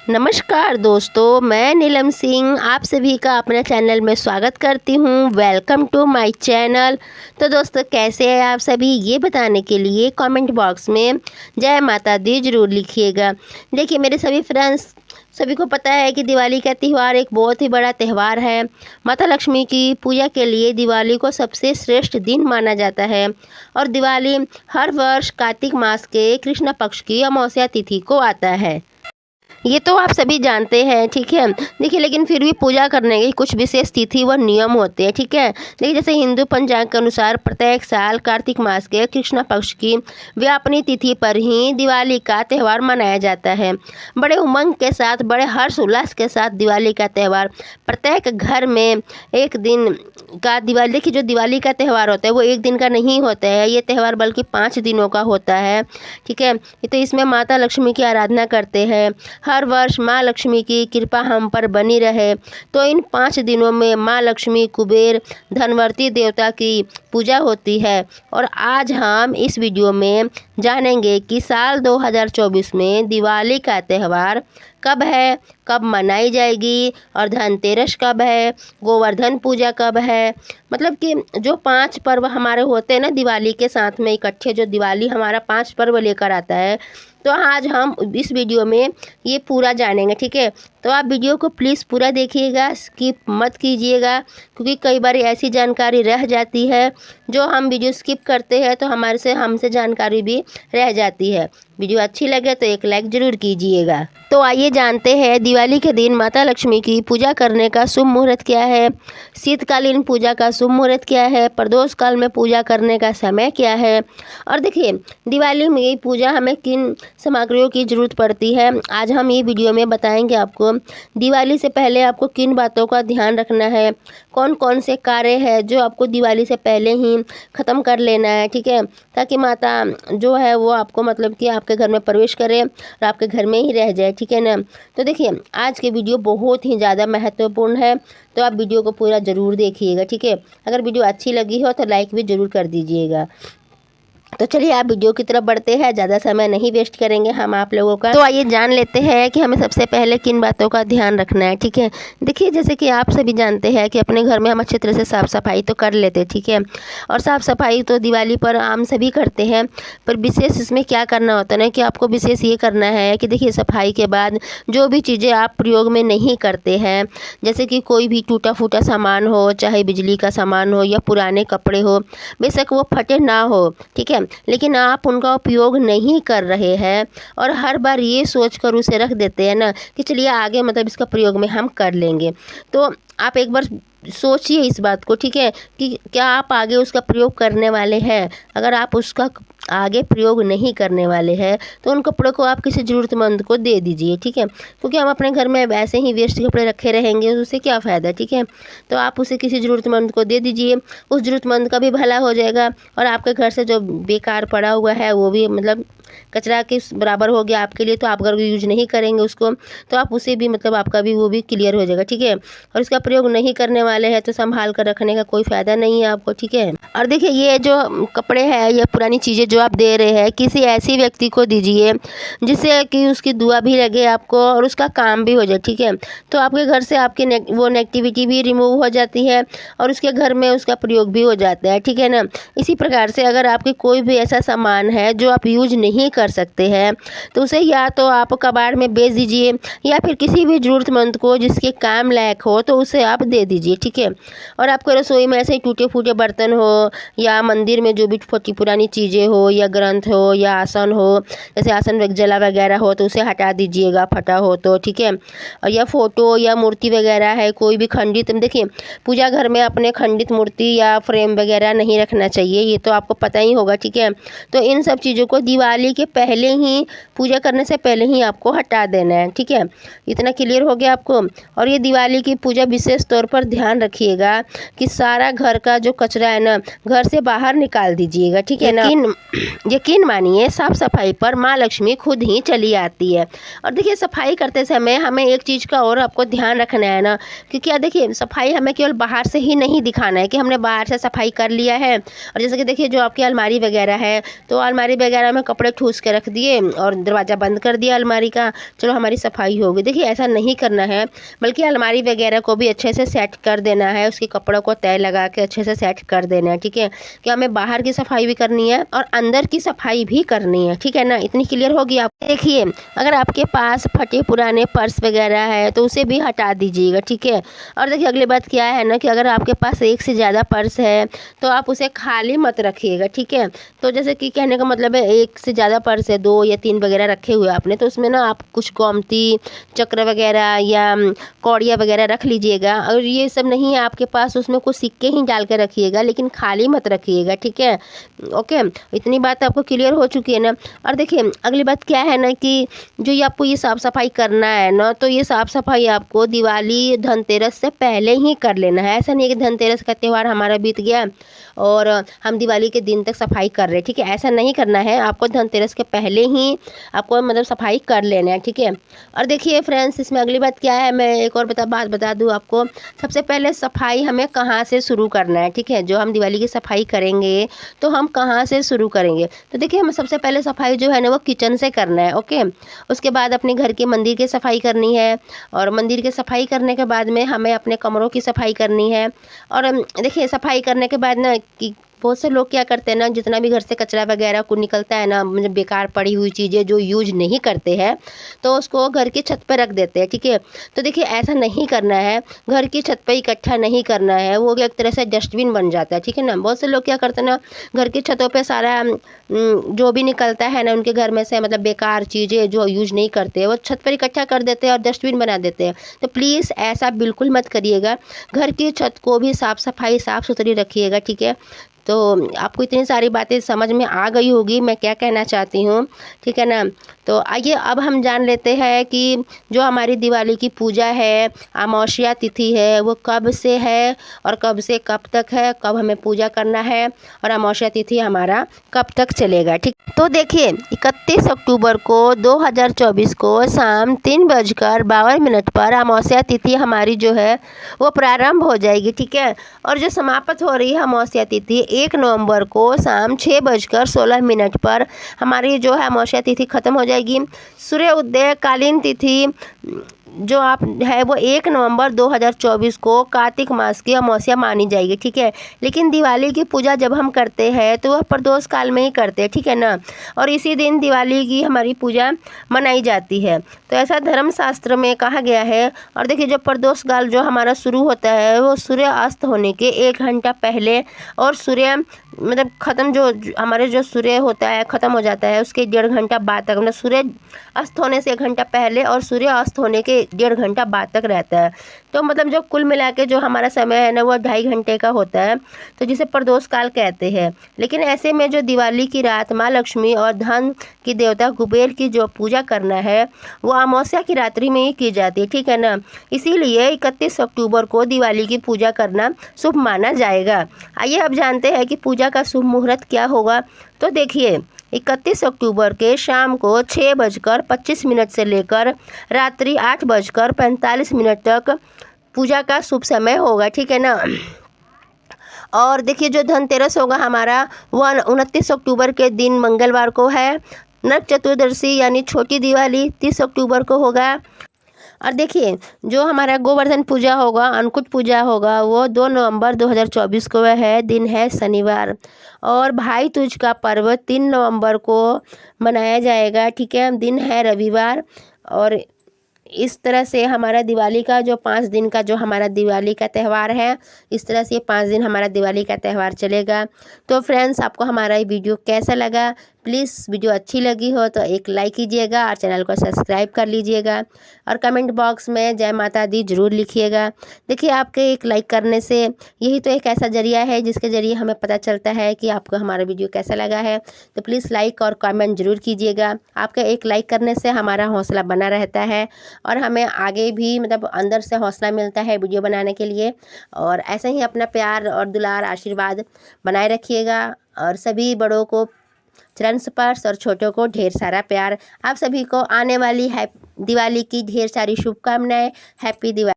नमस्कार दोस्तों, मैं नीलम सिंह आप सभी का अपने चैनल में स्वागत करती हूँ। Welcome to my channel. तो दोस्तों, कैसे हैं आप सभी, ये बताने के लिए कमेंट बॉक्स में जय माता दी ज़रूर लिखिएगा। देखिए मेरे सभी फ्रेंड्स, सभी को पता है कि दिवाली का त्यौहार एक बहुत ही बड़ा त्यौहार है। माता लक्ष्मी की पूजा के लिए दिवाली को सबसे श्रेष्ठ दिन माना जाता है और दिवाली हर वर्ष कार्तिक मास के कृष्ण पक्ष की अमावस्या तिथि को आता है। ये तो आप सभी जानते हैं, ठीक है। देखिए लेकिन फिर भी पूजा करने की कुछ विशेष तिथि व नियम होते हैं, ठीक है। देखिए जैसे हिंदू पंचांग के अनुसार प्रत्येक साल कार्तिक मास के कृष्ण पक्ष की व्यापनी तिथि पर ही दिवाली का त्यौहार मनाया जाता है। बड़े उमंग के साथ, बड़े हर्ष उल्लास के साथ दिवाली का त्यौहार प्रत्येक घर में एक दिन का दिवाली। देखिए जो दिवाली का त्यौहार होता है वो एक दिन का नहीं होता है, ये त्यौहार बल्कि 5 दिनों का होता है, ठीक है। तो इसमें माता लक्ष्मी की आराधना करते हैं। हर वर्ष माँ लक्ष्मी की कृपा हम पर बनी रहे, तो इन 5 दिनों में माँ लक्ष्मी, कुबेर, धनवंतरी देवता की पूजा होती है। और आज हम इस वीडियो में जानेंगे कि साल 2024 में दिवाली का त्यौहार कब है, कब मनाई जाएगी और धनतेरस कब है, गोवर्धन पूजा कब है। मतलब कि जो 5 पर्व हमारे होते हैं ना दिवाली के साथ में इकट्ठे, जो दिवाली हमारा 5 पर्व लेकर आता है, तो आज हम इस वीडियो में ये पूरा जानेंगे, ठीक है। तो आप वीडियो को प्लीज़ पूरा देखिएगा, स्किप मत कीजिएगा, क्योंकि कई बार ऐसी जानकारी रह जाती है जो हम वीडियो स्किप करते हैं तो हमसे जानकारी भी रह जाती है। वीडियो अच्छी लगे तो एक लाइक ज़रूर कीजिएगा। तो आइए जानते हैं दिवाली के दिन माता लक्ष्मी की पूजा करने का शुभ मुहूर्त क्या है, शीतकालीन पूजा का शुभ मुहूर्त क्या है, प्रदोष काल में पूजा करने का समय क्या है। और देखिए दिवाली में पूजा हमें किन सामग्रियों की ज़रूरत पड़ती है, आज हम ये वीडियो में बताएंगे आपको। दिवाली से पहले आपको किन बातों का ध्यान रखना है, कौन कौन से कार्य हैं जो आपको दिवाली से पहले ही ख़त्म कर लेना है, ठीक है, ताकि माता जो है वो आपको मतलब कि आपके घर में प्रवेश करे और आपके घर में ही रह जाए, ठीक है ना। तो देखिए आज की वीडियो बहुत ही ज़्यादा महत्वपूर्ण है, तो आप वीडियो को पूरा ज़रूर देखिएगा, ठीक है। अगर वीडियो अच्छी लगी हो तो लाइक भी ज़रूर कर दीजिएगा। तो चलिए आप वीडियो की तरफ बढ़ते हैं, ज़्यादा समय नहीं वेस्ट करेंगे हम आप लोगों का। तो आइए जान लेते हैं कि हमें सबसे पहले किन बातों का ध्यान रखना है, ठीक है। देखिए जैसे कि आप सभी जानते हैं कि अपने घर में हम अच्छे तरह से साफ़ सफाई तो कर लेते हैं, ठीक है। और साफ़ सफाई तो दिवाली पर आम सभी करते हैं, पर विशेष इसमें क्या करना होता है ना कि आपको विशेष ये करना है कि देखिए सफाई के बाद जो भी चीज़ें आप प्रयोग में नहीं करते हैं, जैसे कि कोई भी टूटा फूटा सामान हो, चाहे बिजली का सामान हो या पुराने कपड़े हो, बेशक वो फटे ना हो, ठीक है, लेकिन आप उनका उपयोग नहीं कर रहे हैं और हर बार ये सोच कर उसे रख देते हैं ना कि चलिए आगे मतलब इसका प्रयोग में हम कर लेंगे। तो आप एक बार सोचिए इस बात को, ठीक है, कि क्या आप आगे उसका प्रयोग करने वाले हैं। अगर आप उसका आगे प्रयोग नहीं करने वाले हैं तो उन कपड़ों को आप किसी ज़रूरतमंद को दे दीजिए, ठीक है, क्योंकि हम अपने घर में वैसे ही वेस्ट कपड़े रखे रहेंगे तो उससे क्या फ़ायदा, ठीक है। तो आप उसे किसी ज़रूरतमंद को दे दीजिए, उस ज़रूरतमंद का भी भला हो जाएगा और आपके घर से जो बेकार पड़ा हुआ है वो भी मतलब कचरा के बराबर हो गया आपके लिए। तो आप अगर यूज नहीं करेंगे उसको तो आप उसे भी मतलब आपका भी वो भी क्लियर हो जाएगा, ठीक है। और इसका प्रयोग नहीं करने वाले हैं तो संभाल कर रखने का कोई फ़ायदा नहीं है आपको, ठीक है। और देखिए ये जो कपड़े हैं या पुरानी चीज़ें जो आप दे रहे हैं किसी ऐसी व्यक्ति को दीजिए जिससे कि उसकी दुआ भी लगे आपको और उसका काम भी हो जाए, ठीक है। तो आपके घर से आपकी वो नेगेटिविटी भी रिमूव हो जाती है और उसके घर में उसका प्रयोग भी हो जाता है, ठीक है ना। इसी प्रकार से अगर आपके कोई भी ऐसा सामान है जो आप यूज नहीं कर सकते हैं तो उसे या तो आप कबाड़ में बेच दीजिए या फिर किसी भी ज़रूरतमंद को जिसके काम लायक हो तो उसे आप दे दीजिए, ठीक है। और आपको रसोई में ऐसे ही टूटे फूटे बर्तन हो या मंदिर में जो भी फटी पुरानी चीज़ें हो या ग्रंथ हो या आसन हो, जैसे आसन जला वगैरह हो तो उसे हटा दीजिएगा फटा हो तो, ठीक है। और या फ़ोटो या मूर्ति वगैरह है कोई भी खंडित, देखिए पूजा घर में अपने खंडित मूर्ति या फ्रेम वगैरह नहीं रखना चाहिए, ये तो आपको पता ही होगा, ठीक है। तो इन सब चीज़ों को दिवाली के पहले ही, पूजा करने से पहले ही आपको हटा देना है, ठीक है। इतना क्लियर हो गया आपको। और ये दिवाली की पूजा विशेष तौर पर ध्यान रखिएगा कि सारा घर का जो कचरा है ना घर से बाहर निकाल दीजिएगा, ठीक है ना। यकीन मानिए साफ सफाई पर माँ लक्ष्मी खुद ही चली आती है। और देखिए सफाई करते समय हमें एक चीज़ का और आपको ध्यान रखना है ना, क्योंकि देखिए सफाई हमें केवल बाहर से ही नहीं दिखाना है कि हमने बाहर से सफाई कर लिया है। और जैसे कि देखिए जो आपकी अलमारी वगैरह है तो अलमारी वगैरह में कपड़े ठूस के रख दिए और दरवाज़ा बंद कर दिया अलमारी का, चलो हमारी सफाई हो गई। देखिए ऐसा नहीं करना है, बल्कि अलमारी वगैरह को भी अच्छे से सेट कर देना है, उसके कपड़ों को तय लगा के अच्छे से सेट कर देना है, ठीक है। कि हमें बाहर की सफाई भी करनी है और अंदर की सफाई भी करनी है, ठीक है ना। इतनी क्लियर होगी आप। देखिए अगर आपके पास फटे पुराने पर्स वगैरह है तो उसे भी हटा दीजिएगा, ठीक है। और देखिए अगली बात क्या है ना कि अगर आपके पास एक से ज़्यादा पर्स है तो आप उसे खाली मत रखिएगा, ठीक है। तो जैसे कि कहने का मतलब है एक से ज़्यादा पर्स है, 2 या 3 वगैरह रखे हुए आपने, तो उसमें ना आप कुछ गोमती चक्र वगैरह या कौड़िया वगैरह रख लीजिएगा। और ये सब नहीं है आपके पास, उसमें कुछ सिक्के ही डाल के रखिएगा, लेकिन खाली मत रखिएगा, ठीक है। ओके, इतनी बात आपको क्लियर हो चुकी है ना। और देखिए अगली बात क्या है ना कि जो ये आपको ये साफ़ सफाई करना है ना, तो ये साफ़ सफाई आपको दिवाली धनतेरस से पहले ही कर लेना है। ऐसा नहीं है कि धनतेरस का त्यौहार हमारा बीत गया और हम दिवाली के दिन तक सफाई कर रहे हैं, ठीक है। ऐसा नहीं करना है, आपको धनतेरस के पहले ही आपको मतलब सफाई कर लेना है, ठीक है। और देखिए फ्रेंड्स इसमें अगली बात क्या है, मैं एक और बात बता दूँ आपको। सबसे पहले सफाई हमें कहाँ से शुरू करना है, ठीक है। जो हम दिवाली की सफाई करेंगे तो हम कहाँ से शुरू करेंगे, तो देखिए हमें सबसे पहले सफाई जो है ना वो किचन से करना है, ओके। उसके बाद अपने घर के मंदिर की सफाई करनी है और मंदिर की सफाई करने के बाद में हमें अपने कमरों की सफाई करनी है। और देखिए सफाई करने के बाद ना कि बहुत से लोग क्या करते हैं ना, जितना भी घर से कचरा वगैरह को निकलता है ना, मतलब बेकार पड़ी हुई चीज़ें जो यूज नहीं करते हैं तो उसको घर की छत पर रख देते हैं, ठीक है। तो देखिए ऐसा नहीं करना है, घर की छत पर इकट्ठा नहीं करना है, वो एक तरह से डस्टबिन बन जाता है, ठीक है ना। बहुत से लोग क्या करते हैं ना, घर की छतों पर सारा जो भी निकलता है ना उनके घर में से, मतलब बेकार चीज़ें जो यूज नहीं करते वो छत पर इकट्ठा कर देते हैं और डस्टबिन बना देते हैं। तो प्लीज़ ऐसा बिल्कुल मत करिएगा, घर की छत को भी साफ़ सफाई साफ़ सुथरी रखिएगा, ठीक है। तो आपको इतनी सारी बातें समझ में आ गई होगी मैं क्या कहना चाहती हूँ, ठीक है ना। तो आइए अब हम जान लेते हैं कि जो हमारी दिवाली की पूजा है, अमावस्या तिथि है, वो कब से है और कब से कब तक है, कब हमें पूजा करना है और अमावस्या तिथि हमारा कब तक चलेगा, ठीक। तो देखिए 31 अक्टूबर को 2024 को शाम 3:52 पर अमावस्या तिथि हमारी जो है वो प्रारंभ हो जाएगी, ठीक है। और जो समाप्त हो रही है अमावस्या तिथि 1 नवंबर को शाम 6:16 पर हमारी जो है अमावस्या तिथि खत्म हो जाएगी। सूर्य उदय कालीन तिथि जो आप है वो 1 नवंबर 2024 को कार्तिक मास की अमावस्या मानी जाएगी, ठीक है। लेकिन दिवाली की पूजा जब हम करते हैं तो वह प्रदोष काल में ही करते हैं, ठीक है ना। और इसी दिन दिवाली की हमारी पूजा मनाई जाती है, तो ऐसा धर्मशास्त्र में कहा गया है। और देखिए जो प्रदोष काल जो हमारा शुरू होता है वो सूर्य अस्त होने के 1 घंटा पहले और सूर्य मतलब ख़त्म जो हमारे जो सूर्य होता है ख़त्म हो जाता है उसके 1.5 घंटा बाद तक, मतलब सूर्य अस्त होने से 1 घंटा पहले और सूर्य अस्त होने के 1.5 घंटा बाद तक रहता है। तो मतलब जो कुल मिला के जो हमारा समय है ना वो 2.5 घंटे का होता है, तो जिसे प्रदोष काल कहते हैं। लेकिन ऐसे में जो दिवाली की रात माँ लक्ष्मी और धन की देवता कुबेर की जो पूजा करना है वो अमावस्या की रात्रि में ही की जाती है, ठीक है ना। इसीलिए 31 अक्टूबर को दिवाली की पूजा करना शुभ माना जाएगा। आइए अब जानते हैं कि पूजा का शुभ मुहूर्त क्या होगा। तो देखिए 31 अक्टूबर के शाम को 6:25 से लेकर रात्रि 8:45 तक पूजा का शुभ समय होगा, ठीक है ना। और देखिए जो धनतेरस होगा हमारा वो 29 अक्टूबर के दिन मंगलवार को है। नरक चतुर्दशी यानी छोटी दिवाली 30 अक्टूबर को होगा। और देखिए जो हमारा गोवर्धन पूजा होगा, अन्नकूट पूजा होगा, वो 2 नवंबर 2024 को है, दिन है शनिवार। और भाई दूज का पर्व 3 नवंबर को मनाया जाएगा, ठीक है, दिन है रविवार। और इस तरह से हमारा दिवाली का जो 5 दिन का जो हमारा दिवाली का त्यौहार है, इस तरह से 5 दिन हमारा दिवाली का त्यौहार चलेगा। तो फ्रेंड्स आपको हमारा ये वीडियो कैसा लगा प्लीज़ वीडियो अच्छी लगी हो तो एक लाइक कीजिएगा और चैनल को सब्सक्राइब कर लीजिएगा और कमेंट बॉक्स में जय माता दी ज़रूर लिखिएगा। देखिए, आपके एक लाइक करने से यही तो एक ऐसा ज़रिया है जिसके ज़रिए हमें पता चलता है कि आपको हमारा वीडियो कैसा लगा है। तो प्लीज़ लाइक और कमेंट ज़रूर कीजिएगा। आपके एक लाइक करने से हमारा हौसला बना रहता है और हमें आगे भी मतलब अंदर से हौसला मिलता है वीडियो बनाने के लिए। और ऐसे ही अपना प्यार और दुलार आशीर्वाद बनाए रखिएगा और सभी बड़ों को चरण स्पर्श और छोटों को ढेर सारा प्यार। आप सभी को आने वाली दिवाली की ढेर सारी शुभकामनाएं। हैप्पी दिवाली।